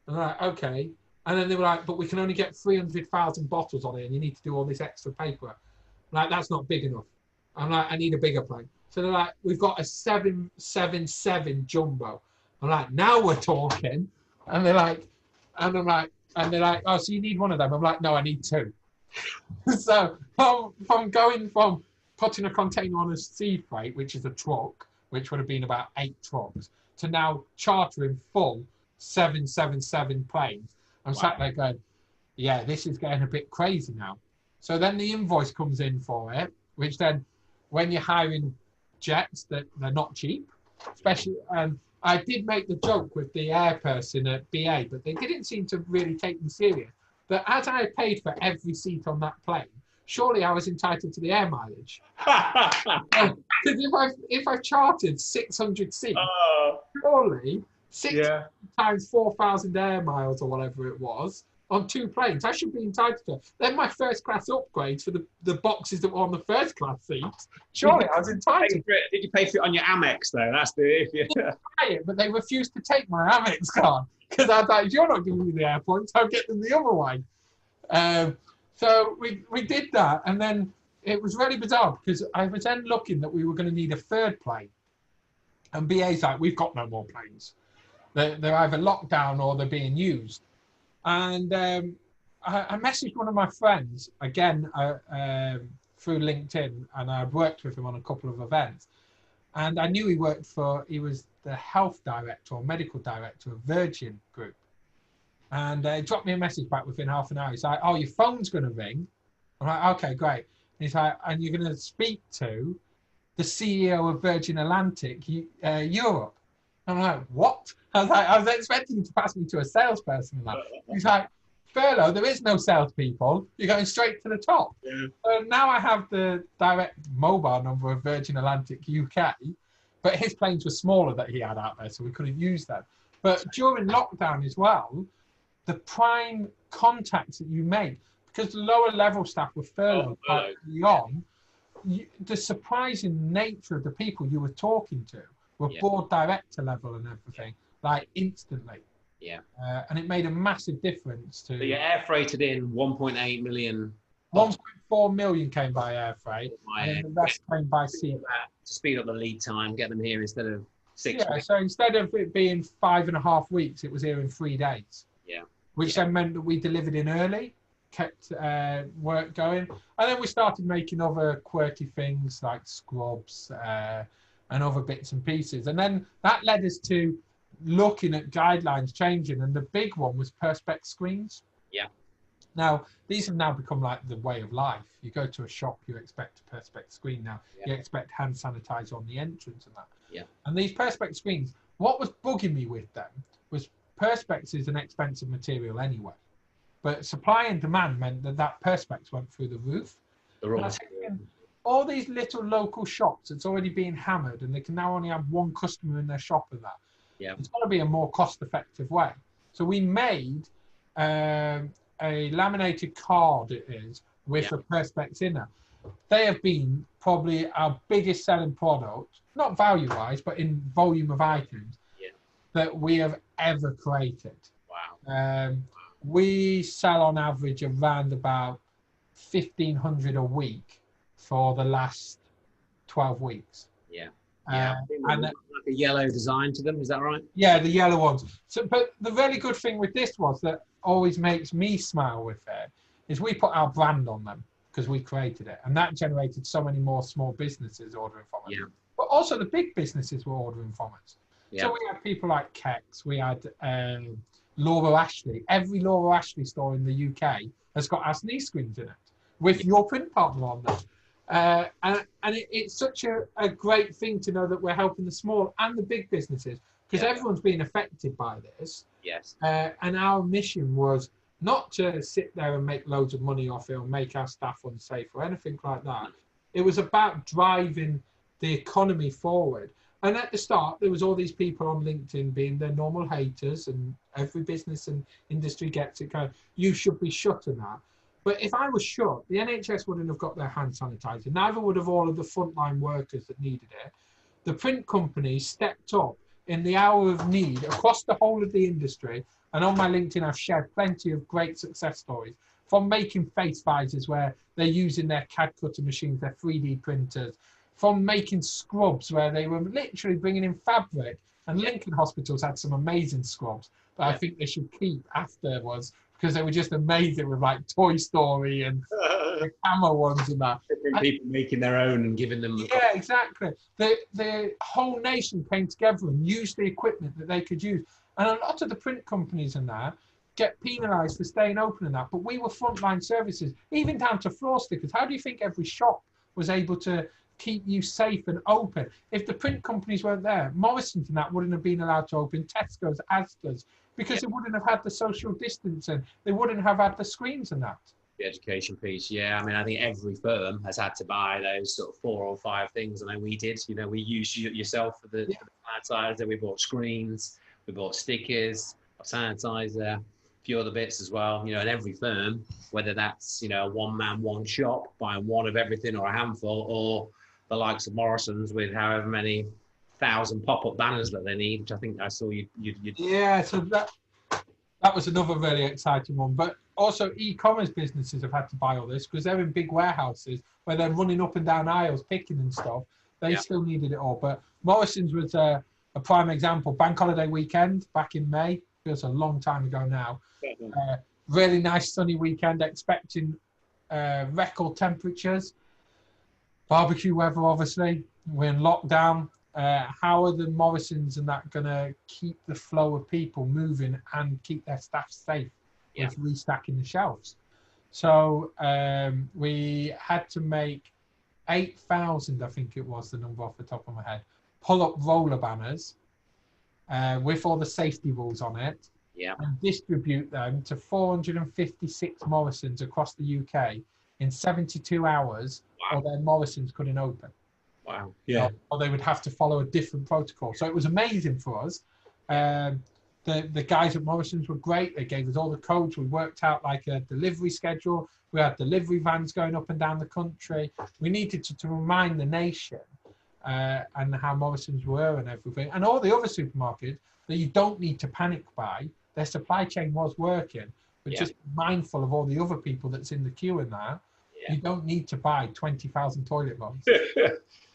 And they're like, okay. And then they were like, but we can only get 300,000 bottles on it, and you need to do all this extra paperwork. I'm like, that's not big enough. I'm like, I need a bigger plane. So they're like, we've got a 777 jumbo. I'm like, now we're talking. And they're like, and I'm like, and they're like, oh, so you need one of them? I'm like, no, I need two. So from going from putting a container on a sea freight, which is a truck, which would have been about 8 trucks, to now chartering full 777 planes. I'm sat there going, yeah, this is getting a bit crazy now. So then the invoice comes in for it, which then when you're hiring jets, that they're not cheap, especially. I did make the joke with the air person at BA, but they didn't seem to really take me serious. But as I paid for every seat on that plane, surely I was entitled to the air mileage. Because if I chartered 600 seats, surely 6 times 4,000 air miles or whatever it was on 2 planes, I should be entitled to. Then my first class upgrades for the boxes that were on the first class seats, surely I was entitled. Did you pay for it on your Amex though? That's the if you but they refused to take my Amex card because I thought, if you're not giving me the air points, I'll get them the other way. So we did that, and then it was really bizarre because I was then looking that we were going to need a 3rd plane, and BA's like, we've got no more planes. They're either locked down or they're being used. And I messaged one of my friends again through LinkedIn, and I'd worked with him on a couple of events, and I knew he was the health director or medical director of Virgin Group. And he dropped me a message back within half an hour. He's like, oh, your phone's going to ring. I'm like, okay, great. And he's like, and you're going to speak to the CEO of Virgin Atlantic Europe. And I'm like, what? I was expecting you to pass me to a salesperson. And that. He's like, Furlough, there is no salespeople. You're going straight to the top. Yeah. So now I have the direct mobile number of Virgin Atlantic UK, but his planes were smaller that he had out there, so we couldn't use them. But during lockdown as well, the prime contacts that you make, because the lower level staff were furloughed early on, the surprising nature of the people you were talking to were board director level and everything, like instantly. Yeah. And it made a massive difference to... So you air freighted in 1.8 million. 1.4 million came by air freight, and the rest came by sea. To speed up the lead time, get them here instead of 6 weeks. So instead of it being 5.5 weeks, it was here in 3 days. Yeah. Which then meant that we delivered in early, kept work going. And then we started making other quirky things like scrubs and other bits and pieces. And then that led us to looking at guidelines changing. And the big one was perspex screens. Yeah. Now, these have now become like the way of life. You go to a shop, you expect a perspex screen now. Yeah. You expect hand sanitizer on the entrance and that. Yeah. And these perspex screens, what was bugging me with them was perspex is an expensive material anyway. But supply and demand meant that perspex went through the roof. All these little local shops, it's already being hammered, and they can now only have one customer in their shop of that. Yeah. It's got to be a more cost-effective way. So we made a laminated card, it is, with the perspex in it. They have been probably our biggest selling product, not value-wise, but in volume of items that we have ever created. Wow. We sell on average around about 1,500 a week for the last 12 weeks. Yeah. And like a yellow design to them, is that right? Yeah, the yellow ones. So, but the really good thing with this was that always makes me smile with it is we put our brand on them because we created it, and that generated so many more small businesses ordering from us. Yeah. But also the big businesses were ordering from us. Yeah. So we had people like Kex, we had Laura Ashley. Every Laura Ashley store in the UK has got Asney screens in it with your print partner on there. It's such a great thing to know that we're helping the small and the big businesses, because everyone's being affected by this. Yes. And our mission was not to sit there and make loads of money off it or make our staff unsafe or anything like that. It was about driving the economy forward. And at the start, there was all these people on LinkedIn being their normal haters, and every business and industry gets it, kind of, you should be shut and that. But if I was shut, the NHS wouldn't have got their hand sanitizer. Neither would have all of the frontline workers that needed it. The print companies stepped up in the hour of need across the whole of the industry. And on my LinkedIn, I've shared plenty of great success stories, from making face visors where they're using their CAD cutter machines, their 3D printers, from making scrubs where they were literally bringing in fabric. And Lincoln Hospitals had some amazing scrubs that I think they should keep afterwards, because they were just amazing with like Toy Story and the camera ones and that. Different people making their own and giving them. Yeah, exactly. The whole nation came together and used the equipment that they could use. And a lot of the print companies and that get penalised for staying open and that. But we were frontline services, even down to floor stickers. How do you think every shop was able to keep you safe and open? If the print companies weren't there, Morrison's and that wouldn't have been allowed to open, Tesco's, Asda's, because it wouldn't have had the social distancing. They wouldn't have had the screens and that. The education piece, I mean, I think every firm has had to buy those sort of 4 or 5 things. I know we did. We used yourself for the sanitizer. We bought screens, we bought stickers, a sanitizer, a few other bits as well. And every firm, whether that's a one-man, one shop buying one of everything or a handful, or the likes of Morrison's with however many 1,000 pop-up banners that they need, which I think I saw you. Yeah, so that was another really exciting one. But also e-commerce businesses have had to buy all this because they're in big warehouses where they're running up and down aisles picking and stuff. They still needed it all. But Morrison's was a prime example. Bank holiday weekend back in May. Feels a long time ago now. Really nice sunny weekend, expecting record temperatures. Barbecue weather, obviously. We're in lockdown. How are the Morrisons and that going to keep the flow of people moving and keep their staff safe with restacking the shelves? So we had to make 8,000, I think it was the number off the top of my head, pull-up roller banners with all the safety rules on it, and distribute them to 456 Morrisons across the UK in 72 hours, or their Morrisons couldn't open. Wow. Yeah. Or they would have to follow a different protocol. So it was amazing for us. The guys at Morrison's were great. They gave us all the codes. We worked out like a delivery schedule. We had delivery vans going up and down the country. We needed to remind the nation and how Morrison's were and everything. And all the other supermarkets that you don't need to panic buy. Their supply chain was working, but just mindful of all the other people that's in the queue and that. You don't need to buy 20,000 toilet rolls.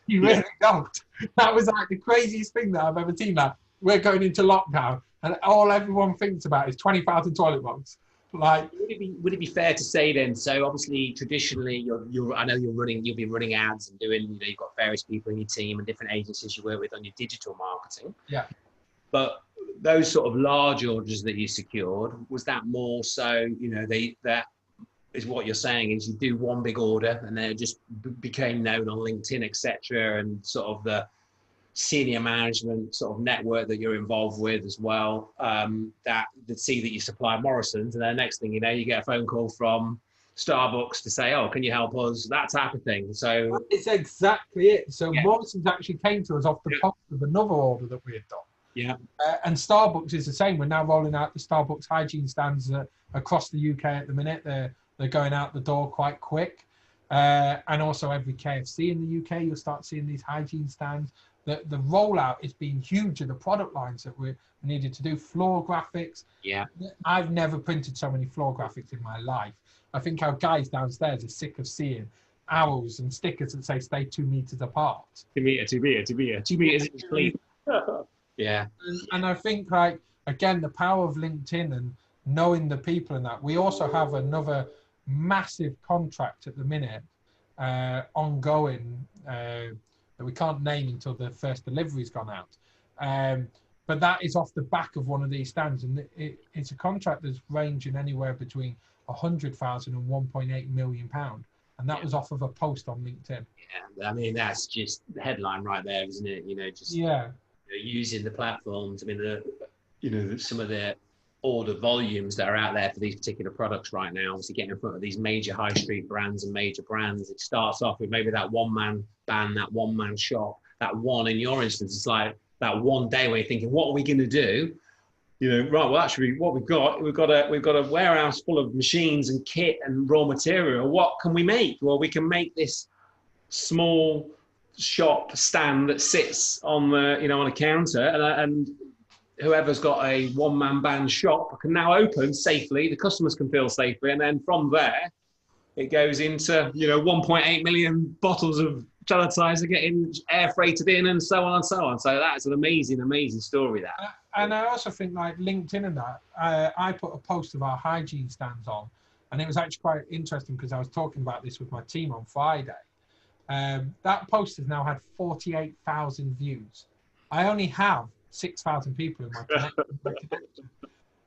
You really don't. That was like the craziest thing that I've ever seen. That we're going into lockdown, and all everyone thinks about is 20,000 toilet rolls. Like, would it be fair to say then? So obviously, traditionally, I know you'll be running ads and doing. You've got various people in your team and different agencies you work with on your digital marketing. Yeah. But those sort of large orders that you secured, was that more so? That is what you're saying is you do one big order and then it just became known on LinkedIn, etc., and sort of the senior management sort of network that you're involved with as well, that see that you supply Morrison's, and then the next thing you know, you get a phone call from Starbucks to say, oh, can you help us? That type of thing. So it's exactly it. So Morrison's actually came to us off the top of another order that we had done. Yeah. And Starbucks is the same. We're now rolling out the Starbucks hygiene stands across the UK at the minute. They're going out the door quite quick. And also every KFC in the UK, you'll start seeing these hygiene stands. The rollout has been huge of the product lines that we needed to do. Floor graphics. Yeah. I've never printed so many floor graphics in my life. I think our guys downstairs are sick of seeing arrows and stickers that say stay 2 meters apart. 2 meters. 2 meters is clean. Yeah. And I think, like, again, the power of LinkedIn and knowing the people in that. We also have another massive contract at the minute ongoing that we can't name until the first delivery's gone out. But that is off the back of one of these stands, and it's a contract that's ranging anywhere between 100,000 and 1.8 million pound, and that was off of a post on LinkedIn. Yeah, I mean that's just the headline right there, isn't it? Just using the platforms. I mean, some of the order volumes that are out there for these particular products right now. Obviously, getting in front of these major high street brands and major brands. It starts off with maybe that one-man band, that one-man shop, that one. In your instance, it's like that one day where you're thinking, what are we going to do? Right, well, actually, what we've got a warehouse full of machines and kit and raw material. What can we make? Well, we can make this small shop stand that sits on the, on a counter, and whoever's got a one-man band shop can now open safely. The customers can feel safely, and then from there, it goes into 1.8 million bottles of sanitiser getting air freighted in, and so on and so on. So that's an amazing story. That. And I also think like LinkedIn and that, I put a post of our hygiene stands on, and it was actually quite interesting because I was talking about this with my team on Friday. That post has now had 48,000 views. I only have 6,000 people in my connection.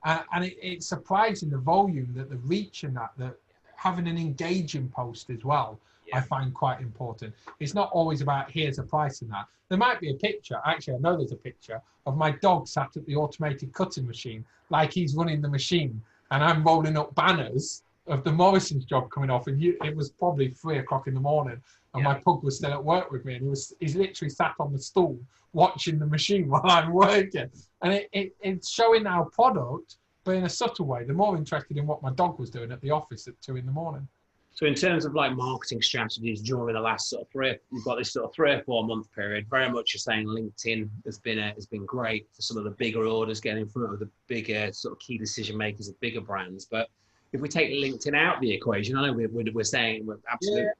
And it's surprising the volume, that the reach and that having an engaging post as well, I find quite important. It's not always about here's a price and that. There might be a picture, actually I know there's a picture of my dog sat at the automated cutting machine like he's running the machine, and I'm rolling up banners of the Morrison's job coming off, and it was probably 3 o'clock in the morning, and my pug was still at work with me, and he's literally sat on the stool watching the machine while I'm working. And it's showing our product, but in a subtle way. They're more interested in what my dog was doing at the office at 2 in the morning. So in terms of like marketing strategies during the last sort of you've got this sort of 3 or 4 month period, very much you're saying LinkedIn has been great for some of the bigger orders, getting in front of the bigger sort of key decision makers of bigger brands. But if we take LinkedIn out of the equation, I know we're saying we're absolutely,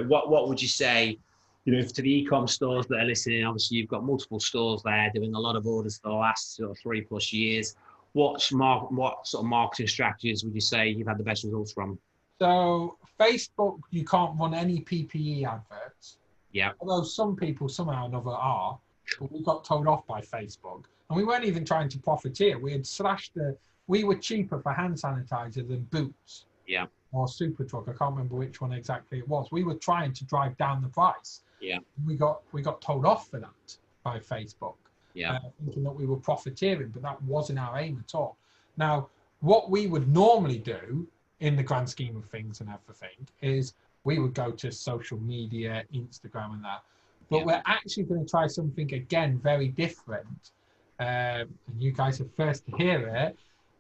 what would you say, to the e-com stores that are listening? Obviously you've got multiple stores there doing a lot of orders for the last sort of 3+ years. What sort of marketing strategies would you say you've had the best results from? So Facebook, you can't run any PPE adverts. Yeah. Although some people somehow or another are, but we got told off by Facebook. And we weren't even trying to profiteer. We had we were cheaper for hand sanitizer than Boots. Yeah. Or Superdrug. I can't remember which one exactly it was. We were trying to drive down the price. Yeah. We got told off for that by Facebook. Yeah. Thinking that we were profiteering, but that wasn't our aim at all. Now, what we would normally do in the grand scheme of things and everything is we would go to social media, Instagram and that. But we're actually going to try something again very different. And you guys are first to hear it.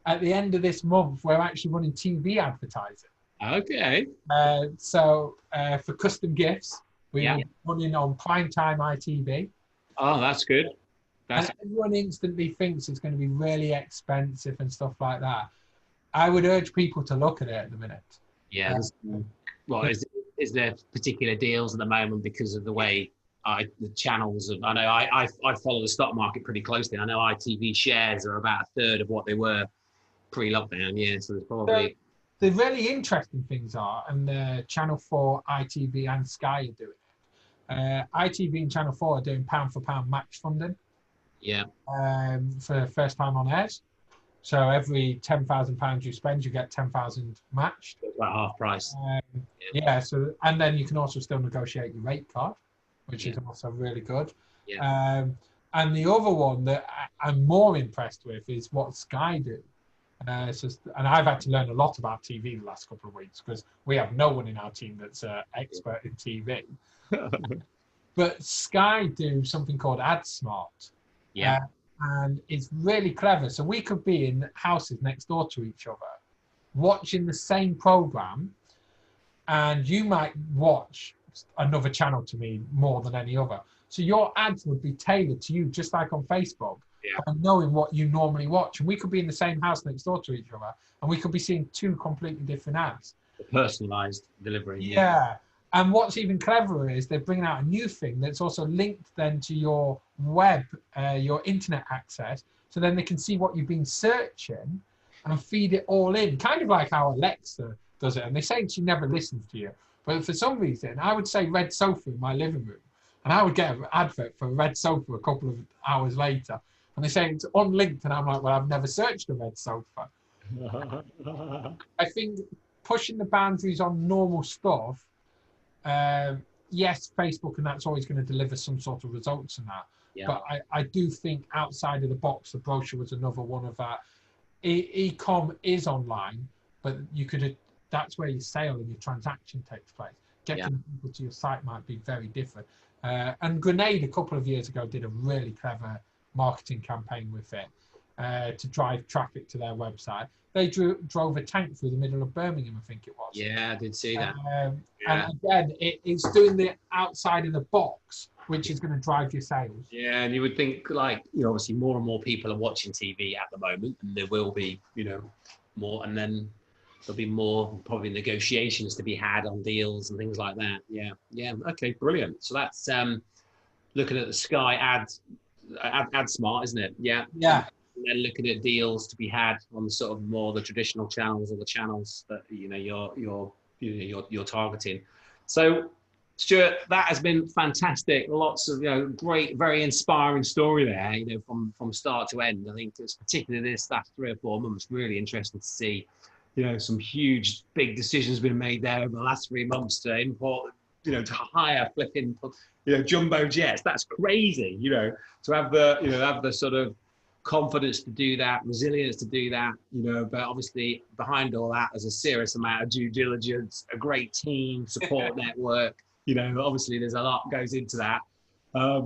At the end of this month, we're actually running TV advertising. Okay. So for custom gifts, we're running on primetime ITV. Oh, that's good. And everyone instantly thinks it's going to be really expensive and stuff like that. I would urge people to look at it at the minute. Yeah. Is there particular deals at the moment because of the way the channels of? I know I follow the stock market pretty closely. I know ITV shares are about 1/3 of what they were pre-lockdown. Yeah, so there's probably the really interesting things are, and Channel 4, ITV, and Sky are doing it. ITV and Channel 4 are doing pound for pound match funding. Yeah. For the first time on airs. So every £10,000 you spend, you get 10,000 matched. It's about half price. So and then you can also still negotiate your rate card, which is also really good. Yeah. And the other one that I'm more impressed with is what Sky do. And I've had to learn a lot about TV the last couple of weeks because we have no one in our team that's an expert in TV. But Sky do something called AdSmart. Yeah. And it's really clever. So we could be in houses next door to each other, watching the same program, and you might watch another channel to me more than any other. So your ads would be tailored to you, just like on Facebook, and knowing what you normally watch. And we could be in the same house next door to each other, and we could be seeing 2 completely different ads. The personalised delivery. Yeah. And what's even cleverer is they're bringing out a new thing that's also linked then to your web, your internet access. So then they can see what you've been searching and feed it all in, kind of like how Alexa does it. And they say she never listens to you. But for some reason, I would say red sofa in my living room, and I would get an advert for a red sofa a couple of hours later. And they say it's unlinked, and I'm like, well, I've never searched a red sofa. I think pushing the boundaries on normal stuff, yes, Facebook and that's always going to deliver some sort of results in that. Yeah. But I do think outside of the box, the brochure was another one of that. E-com is online, but you could, that's where your sale and your transaction takes place. Getting people to your site might be very different. And Grenade a couple of years ago did a really clever marketing campaign with it to drive traffic to their website. They drove a tank through the middle of Birmingham, I think it was. Yeah, I did see that. And again, it's doing the outside of the box, which is going to drive your sales. Yeah, and you would think, like, you know, obviously more and more people are watching TV at the moment, and there will be, you know, more, and then there'll be more probably negotiations to be had on deals and things like that. Yeah, okay, brilliant. So that's looking at the Sky ad smart, isn't it? Yeah. And then looking at deals to be had on sort of more the traditional channels, or the channels that you're targeting. So, Stuart, that has been fantastic. Lots of great, very inspiring story there. From start to end. I think it's particularly this last 3 or 4 months really interesting to see. Some huge, big decisions been made there over the last 3 months to import, to hire flipping, jumbo jets. That's crazy. To have the sort of confidence to do that, resilience to do that, but obviously behind all that is a serious amount of due diligence, a great team, support network. Obviously there's a lot goes into that. I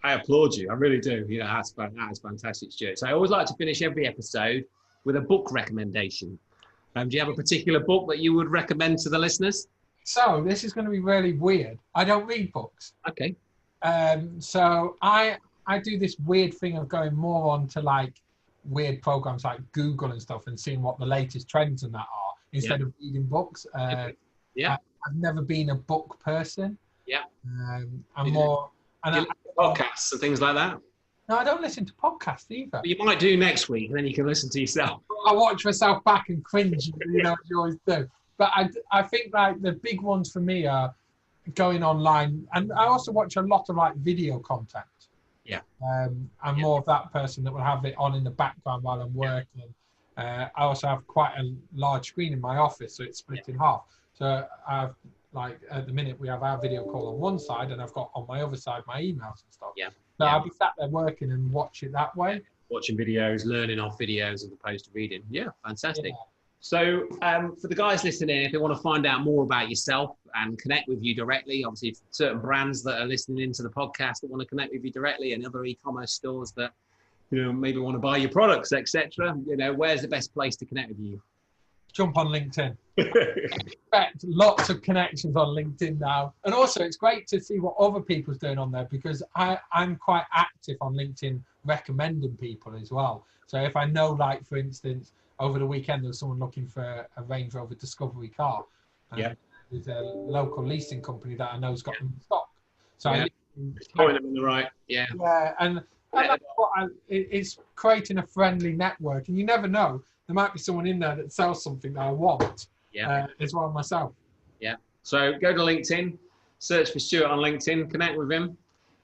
applaud you. I really do. That's fantastic, Stuart. So I always like to finish every episode with a book recommendation. Do you have a particular book that you would recommend to the listeners? So this is going to be really weird. I don't read books. Okay. So I do this weird thing of going more onto like weird programs like Google and stuff and seeing what the latest trends and that are instead of reading books. I've never been a book person. Yeah. I'm more. And podcasts and things like that. No, I don't listen to podcasts either. But you might do next week, and then you can listen to yourself. I watch myself back and cringe, you always do. But I think like the big ones for me are going online, and I also watch a lot of like video content. Yeah. I'm more of that person that will have it on in the background while I'm working. I also have quite a large screen in my office, so it's split in half. So I've like at the minute we have our video call on one side, and I've got on my other side my emails and stuff. Yeah. So I'll be sat there working and watch it that way. Watching videos, learning off videos as opposed to reading. Yeah, fantastic. Yeah. So for the guys listening, if they want to find out more about yourself and connect with you directly, obviously certain brands that are listening into the podcast that want to connect with you directly, and other e-commerce stores that maybe want to buy your products, etc. Where's the best place to connect with you? Jump on LinkedIn. Expect lots of connections on LinkedIn now. And also it's great to see what other people's doing on there, because I'm quite active on LinkedIn recommending people as well. So if I know, like for instance, over the weekend there was someone looking for a Range Rover Discovery car. There's a local leasing company that I know's got them in stock. So point them in the right. Yeah, and that's what it's creating a friendly network, and you never know. There might be someone in there that sells something that I want as well myself. Yeah. So go to LinkedIn, search for Stuart on LinkedIn, connect with him,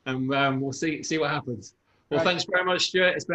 and we'll see what happens. Well, thanks very much, Stuart. It's been